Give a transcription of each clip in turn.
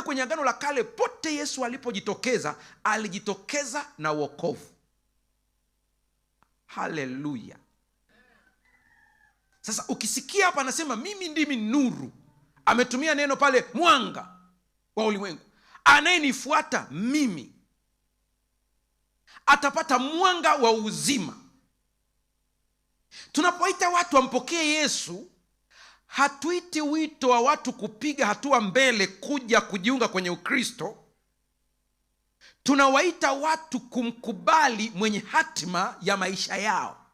kwenye Agano la Kale pote Yesu alipojitokeza, alijitokeza na wokovu. Haleluya. Sasa ukisikia hapa anasema mimi ndimi nuru, ametumia neno pale mwanga wa ulimwengu. Anayenifuata mimi atapata mwanga wa uzima. Tunapoita watu wampokee Yesu, hatuiti wito wa watu kupiga hatua mbele kuja kujiunga kwenye Ukristo. Tunawaita watu kumkubali mwenye hatima ya maisha yao.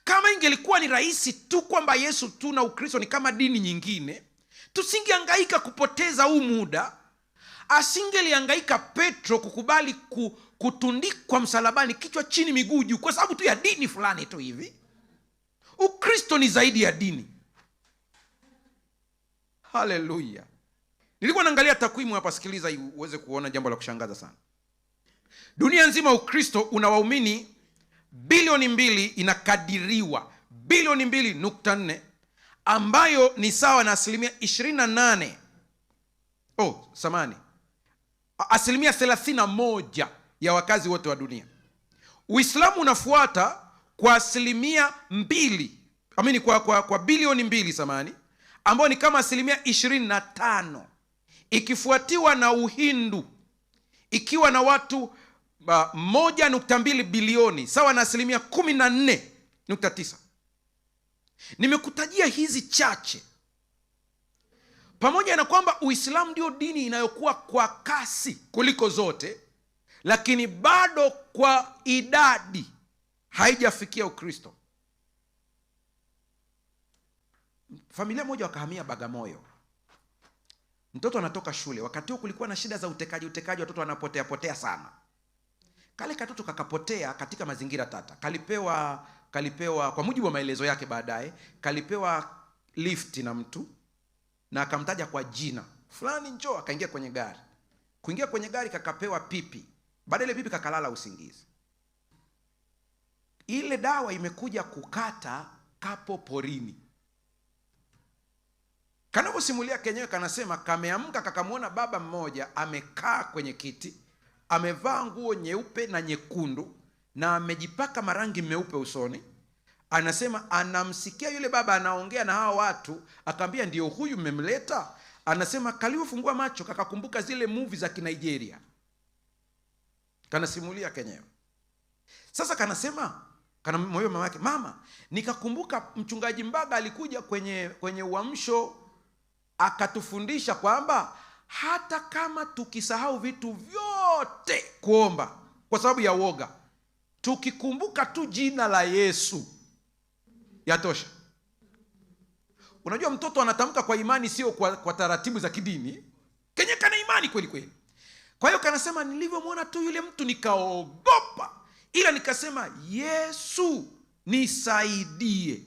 Kama ingelikuwa ni rahisi tu kwamba Yesu tu na Ukristo ni kama dini nyingine, tusingehangaika kupoteza huu muda. Asingelihangaika Petro kukubali kutundikwa msalabani kichwa chini miguu juu kwa sababu tu ya dini fulani tu hivi. Ukristo ni zaidi ya dini. Haleluya. Nilikuwa naangalia takwimu hapa, sikiliza uweze kuona jambo la kushangaza sana. Dunia nzima Ukristo una waumini bilioni 2, inakadiriwa bilioni 2.4, ambayo ni sawa na asilimia 28. Asilimia 31 ya wakazi wote wa dunia. Uislamu unafuata kwa asilimia 2, kwa bilioni 2 ambao ni kama asilimia 25, ikifuatiwa na Uhindu ikiwa na watu 1.2 bilioni sawa na asilimia 14.9. Nimekutajia hizi chache, pamoja na kwamba Uislamu ndio dini inayokuwa kwa kasi kuliko zote, lakini bado kwa idadi haijafikia Ukristo. Familia moja wakahamia Bagamoyo. Mtoto anatoka shule. Wakati huo kulikuwa na shida za utekaji, watoto wanapotea sana. Kale katoto kakapotea katika mazingira tata. Kalipewa kwa mujibu wa maelezo yake baadaye, kalipewa lift na mtu na akamtaja kwa jina fulani, njoo. Akaingia kwenye gari. Kuingia kwenye gari kakapewa pipi. Baada ile pipi kakalala usingizi. Ile dawa imekuja kukata kapo porini. Kanavyosimulia kenyewe kanasema kameamka kakamuona baba mmoja amekaa kwenye kiti, amevaa nguo nyeupe na nyekundu na amejipaka marangi meupe usoni. Anasema anamsikia yule baba anaongea na hao watu, akamwambia ndio huyu mmemleta? Anasema kaliofungua macho kakakumbuka zile movie za Kinigeria. Kanasimulia kenyewe. Sasa kanasema moyo mama yake, mama, nikakumbuka mchungaji Mbaga alikuja kwenye uamsho akatufundisha kwamba hata kama tukisahau vitu vyote kuomba kwa sababu ya woga, tukikumbuka tu jina la Yesu yatosha. Unajua mtoto anatamka kwa imani, sio kwa taratibu za kidini. Kenye kana imani kweli kweli. Kwa hiyo kanasema nilivyomwona tu yule mtu nikaogopa, ila nikasema Yesu nisaidie.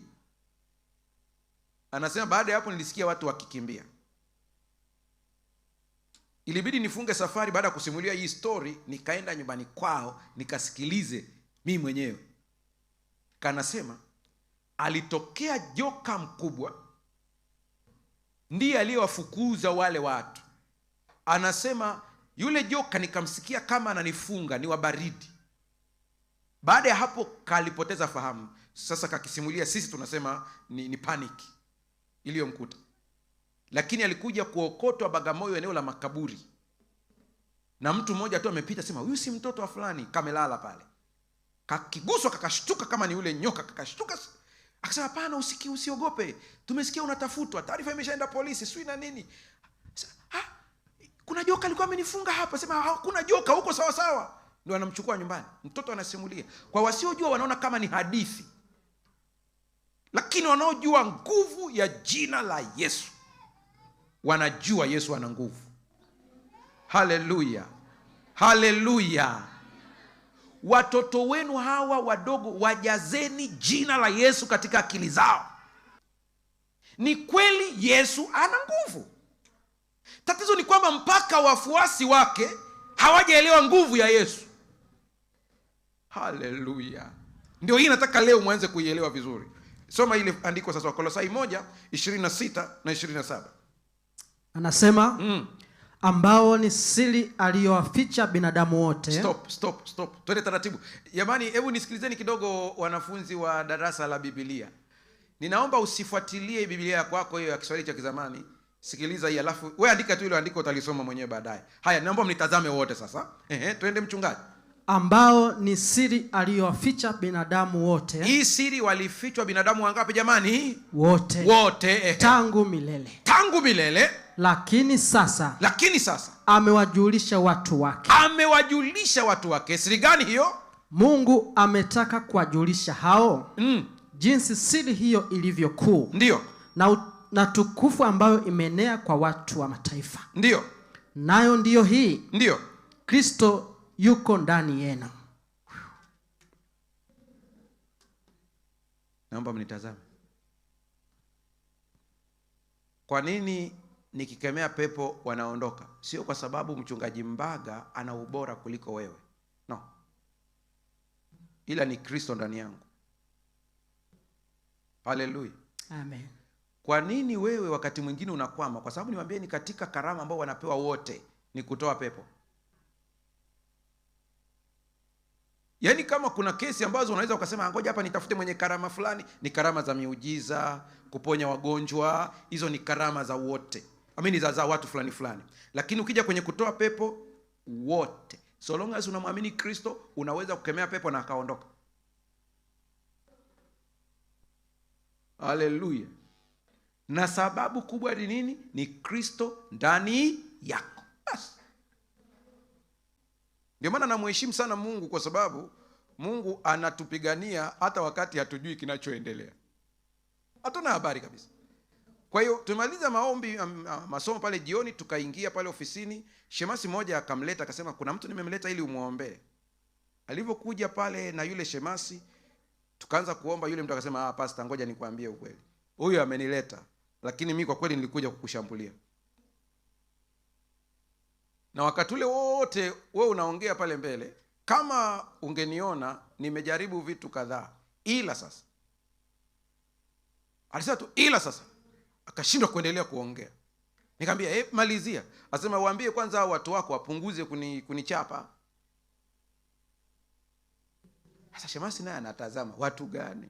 Anasema baada ya hapo nilisikia watu wakikimbia. Ilibidi nifunge safari baada ya kusimulia hii story, nikaenda nyumbani kwao nikasikilize mimi mwenyewe. Kanasema alitokea joka mkubwa ndiye aliyewafukuza wale watu. Anasema yule joka nikamsikia kama ananifunga, ni wa baridi. Baada ya hapo kalipoteza fahamu. Sasa kakisimulia, sisi tunasema ni panic iliyomkuta. Lakini alikuja kuokotwa Bagamoyo, eneo la makaburi. Na mtu mmoja tu amepita, sema huyu si mtoto wa fulani, kamelala pale. Kakiguswa kakashtuka kama ni yule nyoka, kakashtuka. Akasema hapana, usiogope. Tumesikia unatafutwa. Taarifa imeshaenda polisi, sio na nini. Kuna joka alikuwa amenifunga hapa. Sema hakuna joka, huko sawa sawa. Ndio anamchukua nyumbani. Mtoto anasimulia. Kwa wasiojua wanaona kama ni hadithi, lakini wanaojua nguvu ya jina la Yesu wanajua Yesu ana nguvu. Haleluya, haleluya. Watoto wenu hawa wadogo wajazeni jina la Yesu katika akili zao. Ni kweli Yesu ana nguvu. Tatizo ni kwamba mpaka wafuasi wake hawajaelewa nguvu ya Yesu. Haleluya. Ndio hii nataka leo mwanze kuielewa vizuri. Soma ile andiko sasa, Wakolosai 1:26 na 27. Anasema ambao ni siri aliyowaficha binadamu wote. Stop. Twende taratibu. Jamani, hebu nisikilizeni kidogo wanafunzi wa darasa la Biblia. Ninaomba usifuatilie Biblia ya kwako hiyo ya Kiswahili cha kizamani. Sikiliza hii alafu wewe andika tu ile andiko utalisoma mwenyewe baadaye. Haya, naomba mnitazame wote sasa. Twende mchungaji. Ambao ni siri aliyowaficha binadamu wote. Hii siri walifichwa binadamu wangapi jamani? Wote. Tangu milele. Lakini sasa amewajulisha watu wake. Siri gani hiyo? Mungu ametaka kuwajulisha hao jinsi siri hiyo ilivyo kuu. Ndio. Na tukufu ambayo imeenea kwa watu wa mataifa. Ndio. Nayo ndiyo hii. Ndio. Kristo yuko ndani yenu. Naomba mnitazame. Kwa nini nikikemea pepo wanaondoka? Sio kwa sababu mchungaji Mbaga ana ubora kuliko wewe. No. Ila ni Kristo ndani yangu. Haleluya. Amen. Kwa nini wewe wakati mwingine unakwama? Kwa sababu niwaambie, ni katika karama ambao wanapewa wote ni kutoa pepo. Yaani kama kuna kesi ambazo unaweza ukasema ngoja hapa nitafute mwenye karama fulani, ni karama za miujiza, kuponya wagonjwa, hizo ni karama za wote. Amini za watu fulani. Lakini ukija kwenye kutoa pepo, wote. So long as unamwamini Kristo, unaweza kukemea pepo na akaondoka. Haleluya. Na sababu kubwa ni nini? Ni Kristo ndani yako. Basi. Ndio maana namheshimu sana Mungu, kwa sababu Mungu anatupigania hata wakati hatujui kinachoendelea. Hatuna habari kabisa. Kwa hiyo tumemaliza maombi masomo pale jioni, tukaingia pale ofisini. Shemasi moja akamleta akasema kuna mtu nimemleta ili umuombee. Alivyokuja pale na yule shemasi, tukaanza kuomba. Yule mtu akasema pastor, ngoja nikwambie ukweli. Huyu amenileta, lakini mimi kwa kweli nilikuja kukushambulia. Na wakati ule wote wewe unaongea pale mbele, kama ungeniona nimejaribu vitu kadhaa, ila sasa. Alisema tu ila sasa. Akashindwa kuendelea kuongea. Nikamwambia malizia. Asema waambie kwanza hao watu wako wapunguze kunichapa. Sasa shemasi naye anatazama, watu gani?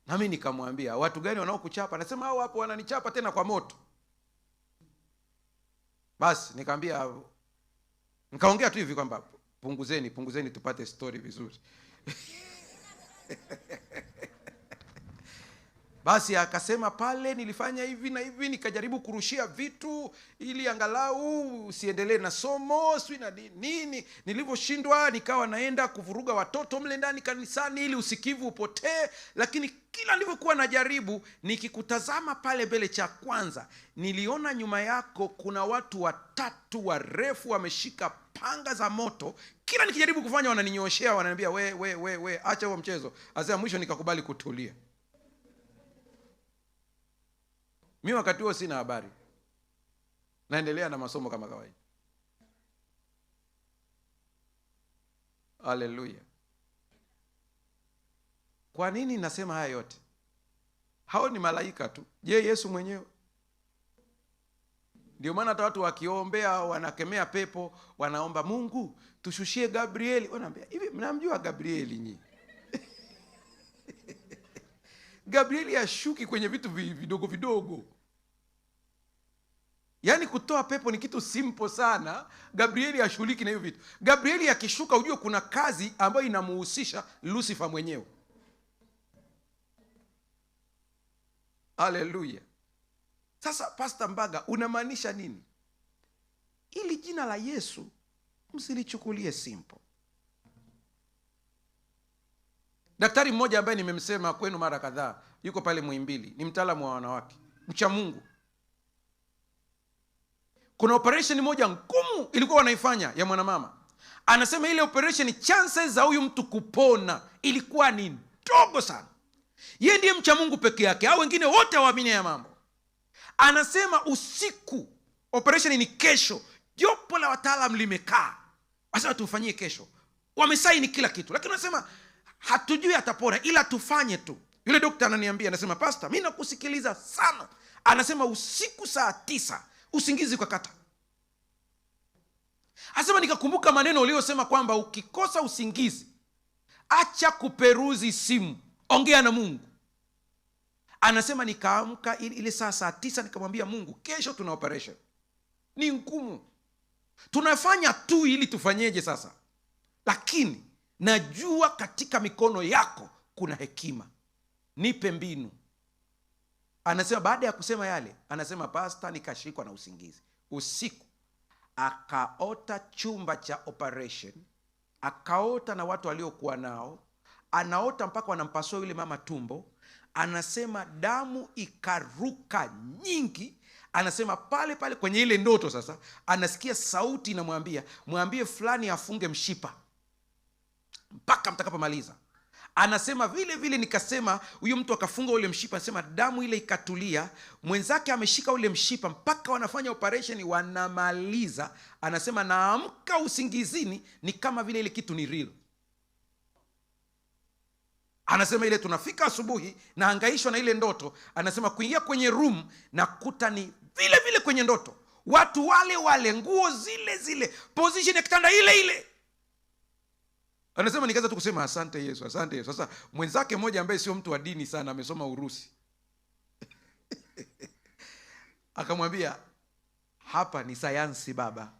Nami nikamwambia watu gani wanaokuchapa? Anasema hao hapo wananichapa tena kwa moto. Basi nikamwambia, nikaongea tu hivi kwamba punguzeni tupate story vizuri. Basi akasema pale nilifanya hivi na hivi, nikajaribu kurushia vitu ili angalau usiendelee na somo, sio na nini. Nilivyoshindwa nikawa naenda kuvuruga watoto mle ndani kanisani ili usikivu upotee. Lakini kila nilivyokuwa najaribu, nikikutazama pale mbele, cha kwanza niliona nyuma yako kuna watu 3 warefu wameshika panga za moto. Kila nikijaribu kufanya wananinyoshea, wananiambia we acha huo mchezo. Azia mwisho nikakubali kutulia. Mimi wakati huo sina habari. Naendelea na masomo kama kawaida. Haleluya. Kwa nini nasema haya yote? Hao ni malaika tu. Je, Yesu mwenyewe? Ndio maana hata watu wakiombea, wanakemea pepo, wanaomba Mungu tushushie Gabrieli. Wanaambia, hivi mnamjua Gabrieli nyinyi? Gabrieli ashuki kwenye vitu vidogo. Yaani kutoa pepo ni kitu simple sana. Gabrieli ashughuliki na hiyo vitu. Gabrieli akishuka ujue kuna kazi ambayo inamuhusisha Lucifer mwenyewe. Haleluya. Sasa Pastor Mbaga, unamaanisha nini? Ili jina la Yesu msilichukulie simple. Daktari mmoja ambaye nimemsema kwenu mara kadhaa, yuko pale Muhimbili, ni mtaalamu wa wanawake, mcha Mungu. Kuna operation moja ngumu ilikuwa wanaifanya ya mwanamama. Anasema ile operation chances za huyu mtu kupona ilikuwa ni ndogo sana. Yeye ndiye mcha Mungu peke yake, hao wengine wote hawaamini ya mambo. Anasema usiku, operation ni kesho, jopo la wataalamu limekaa. Sasa tufanyie kesho. Wamesaini kila kitu. Lakini anasema hatujui atapona ila tufanye tu. Yule dokta ananiambia, anasema, pasta, mi nakusikiliza sana. Anasema usiku saa 9 usingizi ukakata. Anasema nikakumbuka maneno uliyosema kwamba ukikosa usingizi acha kuperuzi simu, ongea na Mungu. Anasema nikaamka ile saa 9 nikamwambia Mungu, kesho tuna operation, ni ngumu, tunafanya tu ili tufanyeje sasa, lakini najua katika mikono yako kuna hekima, nipe mbinu. Anasema baada ya kusema yale, anasema pasta, nikashikwa na usingizi usiku. Akaota chumba cha operation, akaota na watu waliokuwa nao, anaota mpaka wanampasua yule mama tumbo. Anasema damu ikaruka nyingi. Anasema pale pale kwenye ile ndoto sasa anasikia sauti inamwambia, mwambie fulani afunge mshipa mpaka mtakapomaliza. Anasema vile vile nikasema, huyo mtu akafunga ule mshipa. Anasema damu ile ikatulia, mwenzake ameshika ule mshipa mpaka wanafanya operation, wanamaliza. Anasema naamka usingizini, ni kama vile ile kitu ni real. Anasema ile tunafika asubuhi na hangaishwa na ile ndoto. Anasema kuingia kwenye room na kuta ni vile vile kwenye ndoto, watu wale wale, nguo zile zile, position ya kitanda ile ile. Anasema nikaanza tu kusema asante Yesu, asante Yesu. Sasa mwenzake mmoja ambaye sio mtu wa dini sana, amesoma Urusi akamwambia, hapa ni sayansi baba.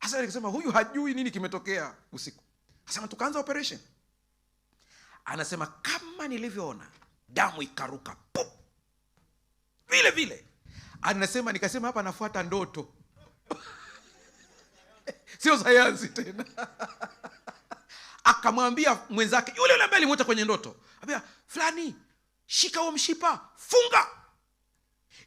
Sasa nikasema huyu hajui nini kimetokea usiku. Anasema tukaanza operation. Anasema kama nilivyoona damu ikaruka pop, vile vile. Anasema nikasema hapa nafuata ndoto sio sayansi tena. Akamwambia mwenzake yule ambaye alimuota kwenye ndoto, ambia fulani, shika huo mshipa, funga.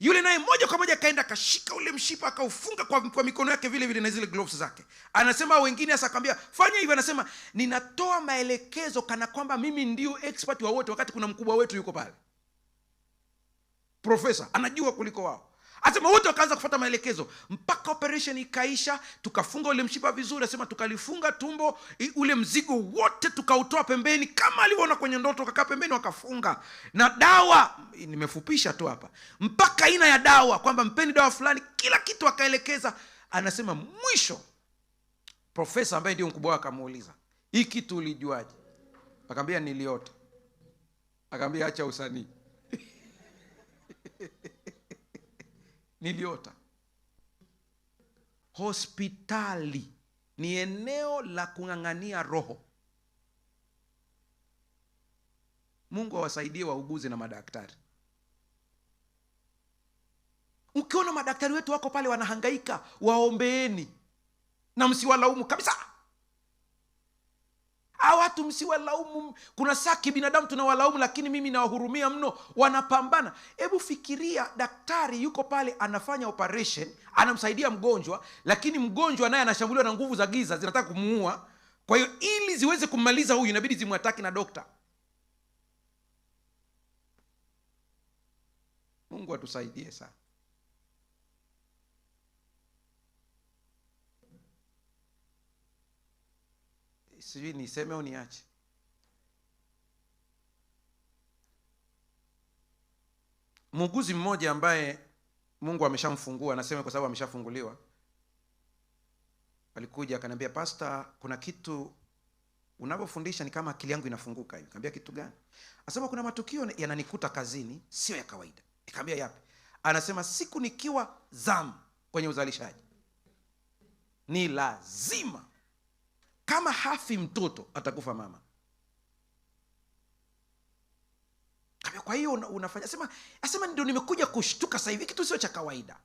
Yule naye moja kwa moja kaenda akashika ule mshipa akaufunga kwa mikono yake vile vile na zile gloves zake. Anasema wengine sasa akamwambia fanya hivyo. Anasema ninatoa maelekezo kana kwamba mimi ndio expert wa wote, wakati kuna mkubwa wetu yuko pale, profesa anajua kuliko wao. Anasema wote wakaanza kufuata maelekezo mpaka operation ikaisha. Tukafunga ule mshipa vizuri. Anasema tukalifunga tumbo, ule mzigo wote tukautoa pembeni kama alivyoona kwenye ndoto, kakaa pembeni wakafunga. Na dawa, nimefupisha tu hapa, mpaka aina ya dawa, kwamba mpeni dawa fulani, kila kitu akaelekeza. Anasema mwisho profesa ambaye ndio mkubwa wake akamuuliza, hii kitu ulijuaje? Akamwambia niliota. Akamwambia acha usanii niliota. Hospitali ni eneo la kung'ang'ania roho. Mungu awasaidie wauguzi na madaktari. Ukiona madaktari wetu wako pale wanahangaika, waombeeni na msiwalaumu kabisa. Hawa watu msiwalaumu. Kuna saa kibinadamu tunawalaumu, lakini mimi nawahurumia mno, wanapambana. Hebu fikiria, daktari yuko pale anafanya operation, anamsaidia mgonjwa, lakini mgonjwa naye anashambuliwa na nguvu za giza, zinataka kumuua. Kwa hiyo ili ziweze kummaliza huyu, inabidi zimwataki na dokta. Mungu atusaidie sana. Sijui niseme au niache. Muuguzi mmoja ambaye Mungu ameshamfungua, anasema kwa sababu ameshafunguliwa, alikuja akaniambia, pasta, kuna kitu unavyofundisha ni kama akili yangu inafunguka hivi. Nikamwambia kitu gani? Anasema kuna matukio yananikuta kazini sio ya kawaida. Nikamwambia yapi? Anasema siku nikiwa zamu kwenye uzalishaji, ni lazima kama hafi mtoto atakufa mama. Kwa hiyo unafanya. Asema ndio nimekuja kushtuka sasa hivi, kitu sio cha kawaida.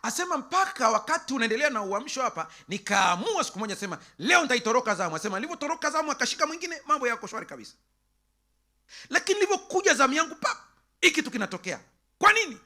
Asema mpaka wakati unaendelea na uamsho hapa, nikaamua siku moja, asema leo nitaitoroka zamu. Asema nilivyotoroka zamu akashika mwingine, mambo yako shwari kabisa. Lakini nilivyokuja zamu yangu, hiki kitu kinatokea. Kwa nini?